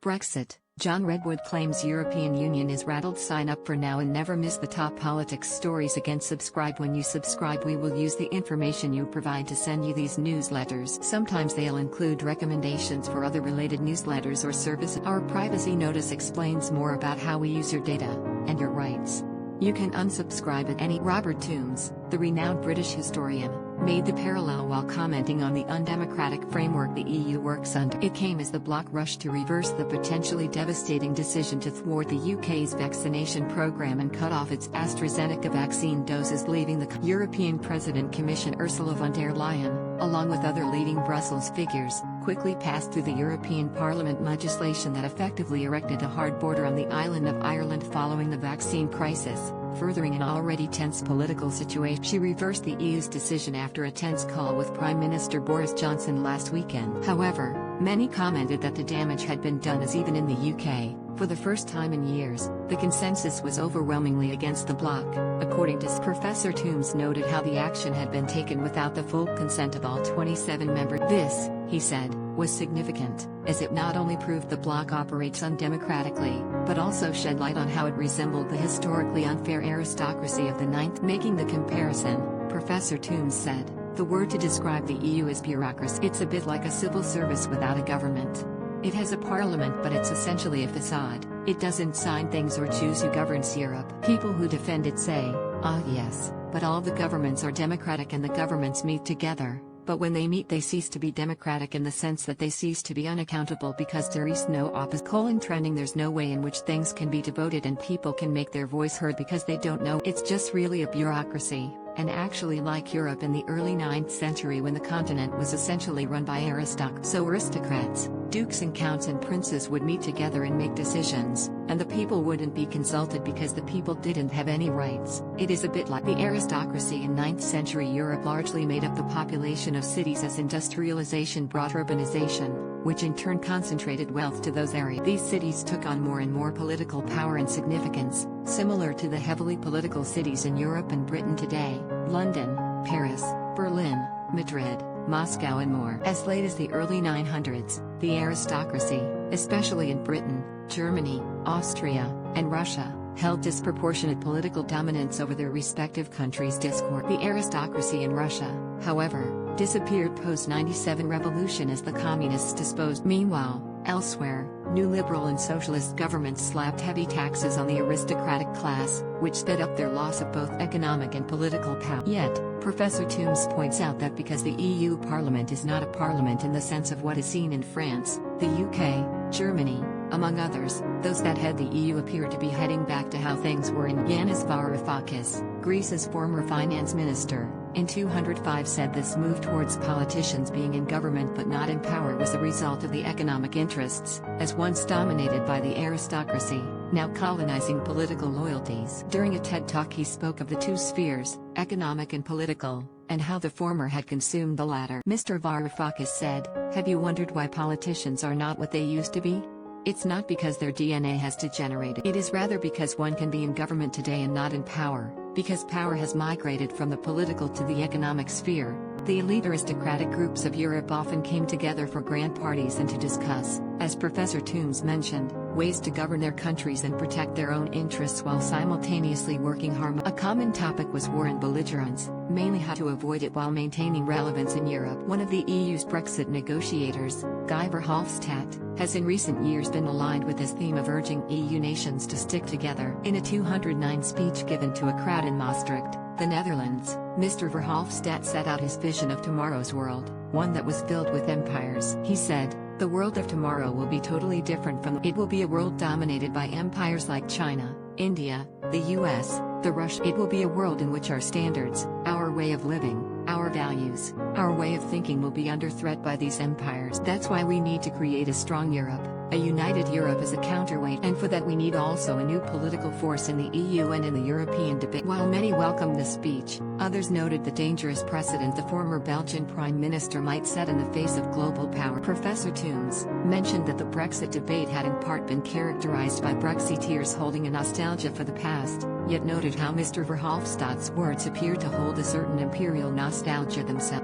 Brexit. John Redwood claims European Union is rattled. Sign up for now and never miss the top politics stories again. Subscribe. When you subscribe, we will use the information you provide to send you these newsletters. Sometimes they'll include recommendations for other related newsletters or services. Our privacy notice explains more about how we use your data and your rights. You can unsubscribe at any. Robert Toombs, the renowned British historian, made the parallel while commenting on the undemocratic framework the EU works under. It came as the bloc rushed to reverse the potentially devastating decision to thwart the UK's vaccination programme and cut off its AstraZeneca vaccine doses, leaving the European President Commission Ursula von der Leyen, along with other leading Brussels figures, quickly passed through the European Parliament legislation that effectively erected a hard border on the island of Ireland following the vaccine crisis, furthering an already tense political situation. She reversed the EU's decision after a tense call with Prime Minister Boris Johnson last weekend. However, many commented that the damage had been done, as even in the UK, for the first time in years, the consensus was overwhelmingly against the bloc. According to Professor Toombs, noted how the action had been taken without the full consent of all 27 members. This, he said, was significant, as it not only proved the bloc operates undemocratically, but also shed light on how it resembled the historically unfair aristocracy of the 9th. Making the comparison, Professor Toombs said, "The word to describe the EU is bureaucracy. It's a bit like a civil service without a government. It has a parliament, but it's essentially a facade. It doesn't sign things or choose who governs Europe." People who defend it say, "Ah yes, but all the governments are democratic and the governments meet together. But when they meet, they cease to be democratic in the sense that they cease to be unaccountable because there is no opposition." Trending, there's no way in which things can be devoted and people can make their voice heard because they don't know. It's just really a bureaucracy, and actually like Europe in the early 9th century when the continent was essentially run by aristocrats. So aristocrats, dukes and counts and princes would meet together and make decisions, and the people wouldn't be consulted because the people didn't have any rights. It is a bit like the aristocracy in 9th century Europe largely made up the population of cities as industrialization brought urbanization, which in turn concentrated wealth to those areas. These cities took on more and more political power and significance, similar to the heavily political cities in Europe and Britain today: London, Paris, Berlin, Madrid, Moscow and more. As late as the early 900s, the aristocracy, especially in Britain, Germany, Austria, and Russia, held disproportionate political dominance over their respective countries' discourse. The aristocracy in Russia, however, disappeared post-97 revolution as the communists disposed. Meanwhile, elsewhere, new liberal and socialist governments slapped heavy taxes on the aristocratic class, which sped up their loss of both economic and political power. Yet, Professor Toombs points out that because the EU Parliament is not a parliament in the sense of what is seen in France, the UK, Germany, among others, those that head the EU appear to be heading back to how things were in. Yanis Varoufakis, Greece's former finance minister, in 2005 said this move towards politicians being in government but not in power was the result of the economic interests, as once dominated by the aristocracy, now colonizing political loyalties. During a TED Talk he spoke of the two spheres, economic and political, and how the former had consumed the latter. Mr. Varoufakis said, "Have you wondered why politicians are not what they used to be? It's not because their DNA has degenerated. It is rather because one can be in government today and not in power, because power has migrated from the political to the economic sphere." The elite aristocratic groups of Europe often came together for grand parties and to discuss, as Professor Toombs mentioned, ways to govern their countries and protect their own interests while simultaneously working harmoniously. A common topic was war and belligerence, mainly how to avoid it while maintaining relevance in Europe. One of the EU's Brexit negotiators, Guy Verhofstadt, has in recent years been aligned with this theme of urging EU nations to stick together. In a 209 speech given to a crowd in Maastricht, the Netherlands, Mr. Verhofstadt set out his vision of tomorrow's world, one that was filled with empires. He said, "The world of tomorrow will be totally different from it will be a world dominated by empires like China, India, the US, the Russia. It will be a world in which our standards, our way of living, our values, our way of thinking will be under threat by these empires. That's why we need to create a strong Europe, a united Europe as a counterweight, and for that we need also a new political force in the EU and in the European debate." While many welcomed the speech, others noted the dangerous precedent the former Belgian Prime Minister might set in the face of global power. Professor Toombs mentioned that the Brexit debate had in part been characterized by Brexiteers holding a nostalgia for the past, yet noted how Mr. Verhofstadt's words appear to hold a certain imperial nostalgia themselves.